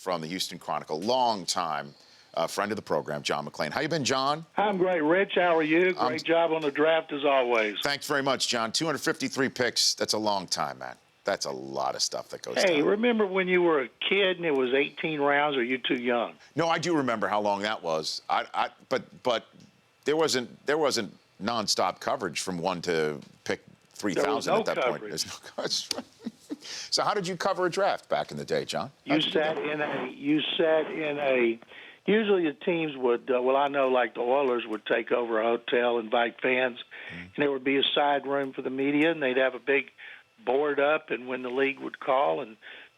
from the Houston Chronicle, long-time friend of the program, John McClain. How you been, John? I'm great, Rich. How are you? Great job on the draft, as always. Thanks very much, John. 253 picks. That's a long time, man. That's a lot of stuff that goes down. Hey, remember when you were a kid and it was 18 rounds, or are you too young? No, I do remember how long that was. But there wasn't nonstop coverage from 1 to pick 3,000 at that point. There's no coverage. So how did you cover a draft back in the day, John? You sat in a. Usually the teams would. I know like the Oilers would take over a hotel, invite fans, and there would be a side room for the media, and they'd have a big board up. And when the league would call and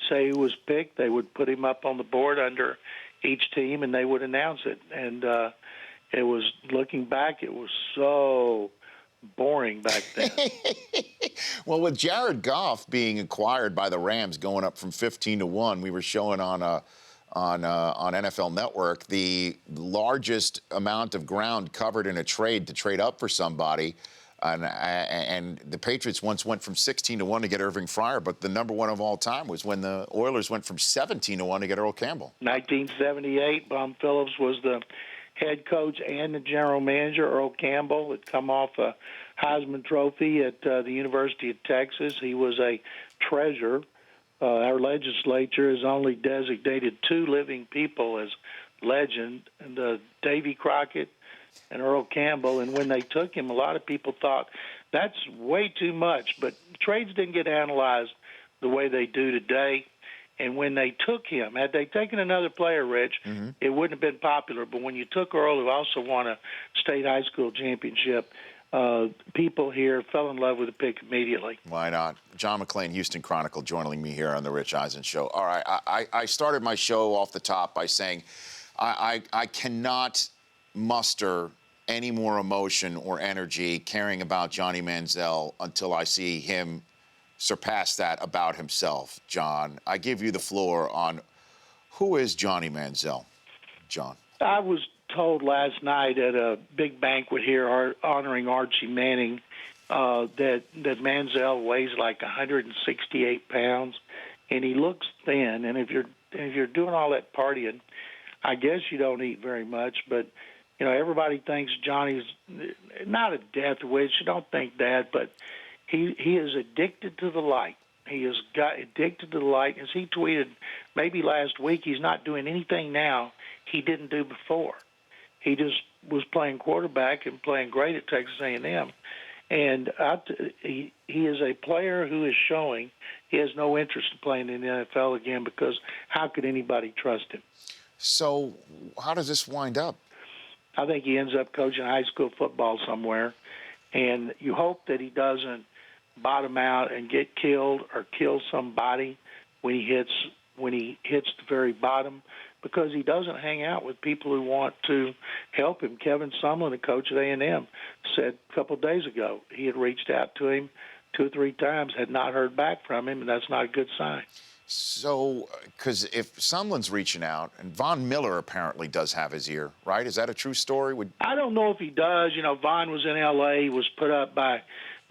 say who was picked, they would put him up on the board under each team, and they would announce it. And it was, looking back, it was so boring back then. Well, with Jared Goff being acquired by the Rams, going up from 15 to 1, we were showing on NFL Network the largest amount of ground covered in a trade to trade up for somebody. And the Patriots once went from 16 to 1 to get Irving Fryer, but the number one of all time was when the Oilers went from 17 to 1 to get Earl Campbell. 1978, Bum Phillips was the head coach and the general manager. Earl Campbell had come off a Heisman Trophy at the University of Texas. He was a treasure. Our legislature has only designated 2 living people as legend, and Davy Crockett and Earl Campbell. And when they took him, a lot of people thought that's way too much. But trades didn't get analyzed the way they do today. And when they took him, had they taken another player, Rich, it wouldn't have been popular. But when you took Earl, who also won a state high school championship, people here fell in love with the pick immediately. Why not? John McClain, Houston Chronicle, joining me here on the Rich Eisen Show. All right, I started my show off the top by saying I cannot muster any more emotion or energy caring about Johnny Manziel until I see him surpass that about himself. John, I give you the floor on who is Johnny Manziel, John. I was told last night at a big banquet here honoring Archie Manning that Manziel weighs like 168 pounds, and he looks thin. And if you're doing all that partying, I guess you don't eat very much. But you know, everybody thinks Johnny's not a death wish. You don't think that, but he is addicted to the light. He has got addicted to the light. As he tweeted maybe last week, he's not doing anything now he didn't do before. He just was playing quarterback and playing great at Texas A&M. And he is a player who is showing he has no interest in playing in the NFL again, because how could anybody trust him? So how does this wind up? I think he ends up coaching high school football somewhere, and you hope that he doesn't bottom out and get killed or kill somebody when he hits the very bottom, because he doesn't hang out with people who want to help him. Kevin Sumlin, a coach at A&M, said a couple of days ago he had reached out to him 2 or 3 times, had not heard back from him, and that's not a good sign. So, because if Sumlin's reaching out, and Von Miller apparently does have his ear, right? Is that a true story? I don't know if he does. You know, Von was in L.A., was put up by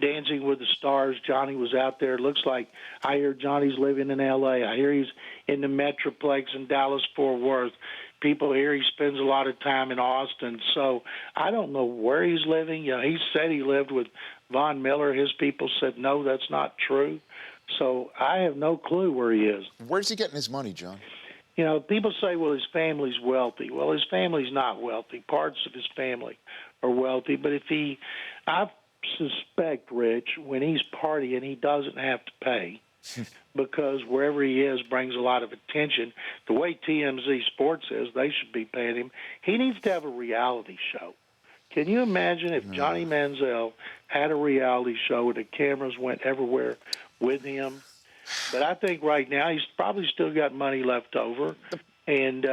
Dancing with the Stars. Johnny was out there. It looks like I hear Johnny's living in L.A. I hear he's in the Metroplex in Dallas-Fort Worth. People hear he spends a lot of time in Austin. So I don't know where he's living. You know, he said he lived with Von Miller. His people said, no, that's not true. So I have no clue where he is. Where's he getting his money, John? You know, people say, well, his family's wealthy. Well, his family's not wealthy. Parts of his family are wealthy. But I suspect, Rich, when he's partying, he doesn't have to pay because wherever he is brings a lot of attention. The way TMZ Sports says they should be paying him, he needs to have a reality show. Can you imagine if Johnny Manziel had a reality show and the cameras went everywhere with him? But I think right now he's probably still got money left over, and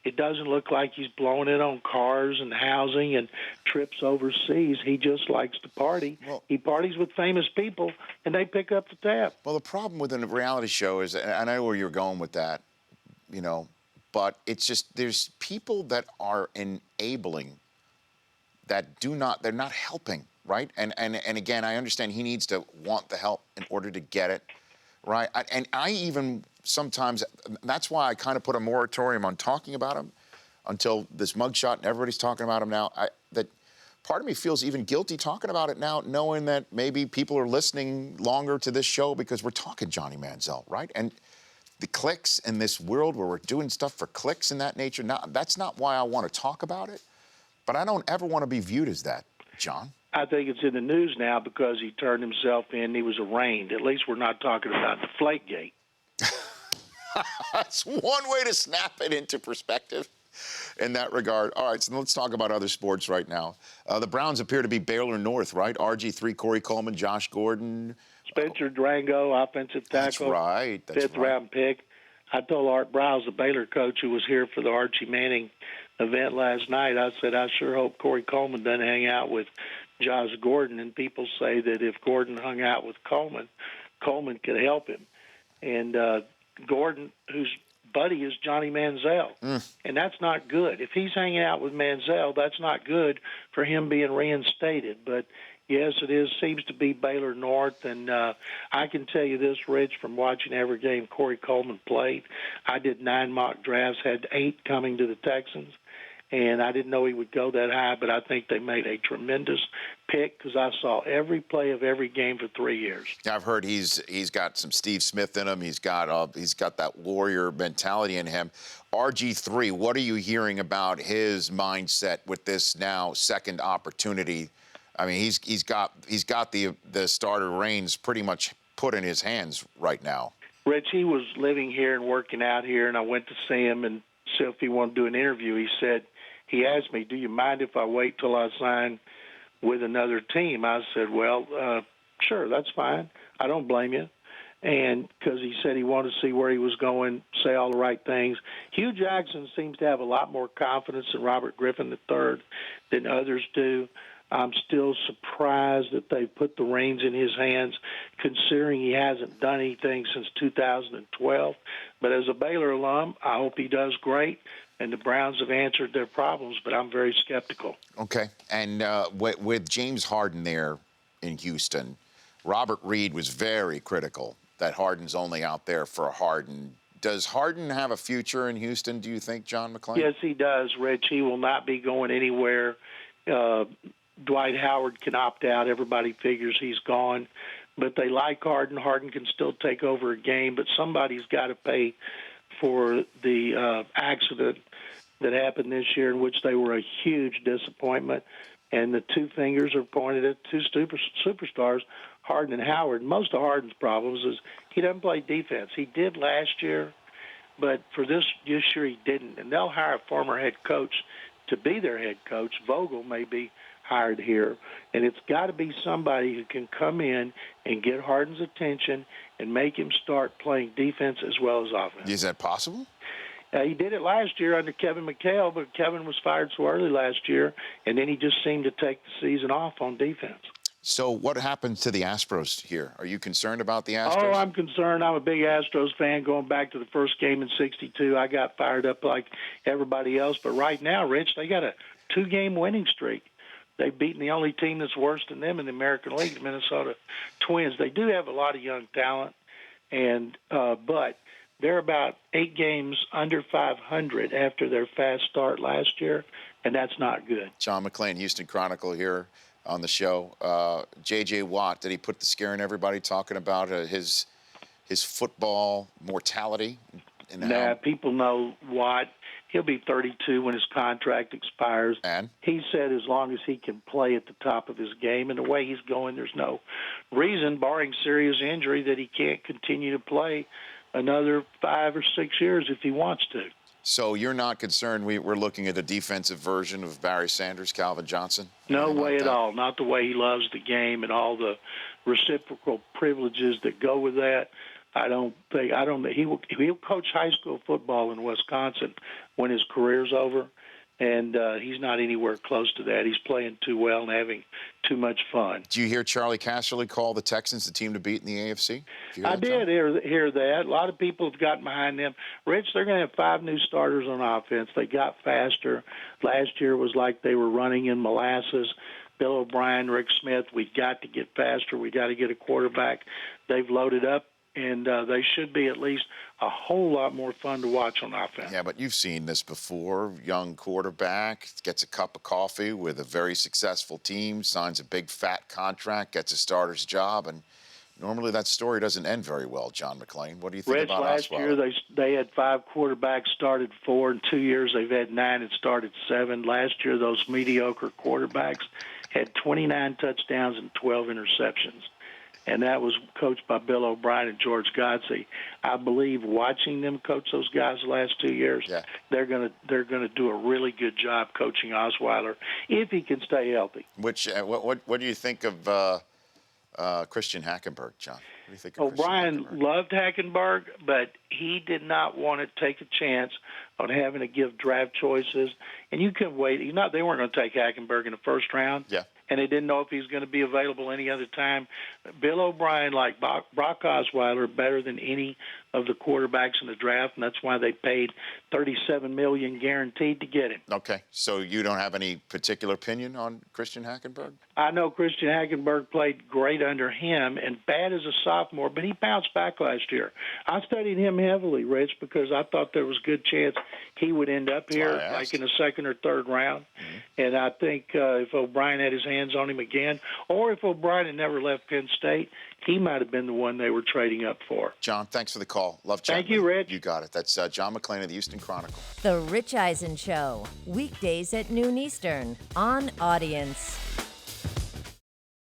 it doesn't look like he's blowing it on cars and housing and trips overseas. He just likes to party. Well, he parties with famous people, and they pick up the tab. Well, the problem with a reality show is, and I know where you're going with that, you know, but it's just there's people that are enabling that they're not helping, right? And again, I understand he needs to want the help in order to get it, right? And I even sometimes that's why I kind of put a moratorium on talking about him until this mugshot and everybody's talking about him now. That part of me feels even guilty talking about it now, knowing that maybe people are listening longer to this show because we're talking Johnny Manziel, right? And the clicks in this world where we're doing stuff for clicks and that nature, now, that's not why I want to talk about it. But I don't ever want to be viewed as that, John. I think it's in the news now because he turned himself in. He was arraigned. At least we're not talking about the Flakegate. That's one way to snap it into perspective in that regard. All right, so let's talk about other sports right now. The Browns appear to be Baylor North, right? RG3, Corey Coleman, Josh Gordon. Spencer Drango, offensive tackle. That's right. Fifth-round pick. I told Art Browse, the Baylor coach who was here for the Archie Manning event last night, I said, I sure hope Corey Coleman doesn't hang out with Josh Gordon. And people say that if Gordon hung out with Coleman, Coleman could help him. And Gordon, whose buddy is Johnny Manziel, and that's not good. If he's hanging out with Manziel, that's not good for him being reinstated. But yes, it is. Seems to be Baylor North, and I can tell you this, Rich, from watching every game Corey Coleman played. I did 9 mock drafts, had 8 coming to the Texans, and I didn't know he would go that high, but I think they made a tremendous pick because I saw every play of every game for 3 years. I've heard he's got some Steve Smith in him. He's got that warrior mentality in him. RG3, what are you hearing about his mindset with this now second opportunity? I mean, he's got the starter reins pretty much put in his hands right now. Rich, he was living here and working out here, and I went to see him and see if he wanted to do an interview. He asked me, do you mind if I wait till I sign with another team? I said, well, sure, that's fine. I don't blame you. And because he said he wanted to see where he was going, say all the right things. Hugh Jackson seems to have a lot more confidence in Robert Griffin III than others do. I'm still surprised that they put the reins in his hands, considering he hasn't done anything since 2012. But as a Baylor alum, I hope he does great, and the Browns have answered their problems, but I'm very skeptical. Okay. And with James Harden there in Houston, Robert Reed was very critical that Harden's only out there for Harden. Does Harden have a future in Houston, do you think, John McClain? Yes, he does, Rich. He will not be going anywhere. Dwight Howard can opt out. Everybody figures he's gone. But they like Harden. Harden can still take over a game, but somebody's got to pay for the accident that happened this year in which they were a huge disappointment. And the 2 fingers are pointed at 2 superstars, Harden and Howard. Most of Harden's problems is he doesn't play defense. He did last year, but for this year he didn't. And they'll hire a former head coach to be their head coach. Vogel may be hired here, and it's got to be somebody who can come in and get Harden's attention and make him start playing defense as well as offense. Is that possible? He did it last year under Kevin McHale, but Kevin was fired so early last year, and then he just seemed to take the season off on defense. So what happens to the Astros here? Are you concerned about the Astros? Oh, I'm concerned. I'm a big Astros fan going back to the first game in '62. I got fired up like everybody else. But right now, Rich, they got a 2-game winning streak. They've beaten the only team that's worse than them in the American League, the Minnesota Twins. They do have a lot of young talent, and but they're about 8 games under 500 after their fast start last year, and that's not good. John McClain, Houston Chronicle here on the show. J.J. Watt, did he put the scare in everybody talking about his football mortality? People know Watt. He'll be 32 when his contract expires. And? He said as long as he can play at the top of his game, and the way he's going, there's no reason, barring serious injury, that he can't continue to play another 5 or 6 years if he wants to. So you're not concerned we're looking at a defensive version of Barry Sanders, Calvin Johnson? No way at all. Not the way he loves the game and all the reciprocal privileges that go with that. He'll coach high school football in Wisconsin when his career's over, and he's not anywhere close to that. He's playing too well and having too much fun. Do you hear Charlie Casserly call the Texans the team to beat in the AFC? I did hear that. A lot of people have gotten behind them. Rich, they're going to have 5 new starters on offense. They got faster. Last year was like they were running in molasses. Bill O'Brien, Rick Smith, we got to get faster. We got to get a quarterback. They've loaded up and they should be at least a whole lot more fun to watch on offense. Yeah, but you've seen this before. Young quarterback gets a cup of coffee with a very successful team, signs a big fat contract, gets a starter's job, and normally that story doesn't end very well, John McClain. What do you think Rich, about last Osweiler? year they had 5 quarterbacks started 4. In 2 years they've had 9 and started 7. Last year those mediocre quarterbacks had 29 touchdowns and 12 interceptions. And that was coached by Bill O'Brien and George Godsey. I believe watching them coach those guys the last 2 years, they're gonna do a really good job coaching Osweiler if he can stay healthy. Which what do you think of Christian Hackenberg, John? What do you think of O'Brien Christian Hackenberg? loved Hackenberg, but he did not want to take a chance on having to give draft choices. And you couldn't wait. They weren't going to take Hackenberg in the first round. Yeah. And they didn't know if he was going to be available any other time. Bill O'Brien liked Brock Osweiler better than any of the quarterbacks in the draft, and that's why they paid $37 million guaranteed to get him. Okay, so you don't have any particular opinion on Christian Hackenberg? I know Christian Hackenberg played great under him and bad as a sophomore, but he bounced back last year. I studied him heavily, Rich, because I thought there was a good chance he would end up here like in the second or third round. Mm-hmm. And I think if O'Brien had his hands on him again, or if O'Brien had never left Penn State, he might have been the one they were trading up for. John, thanks for the call. Love chatting. Thank you, Rich. You got it. That's John McClain of the Houston Chronicle. The Rich Eisen Show, weekdays at noon Eastern on Audience.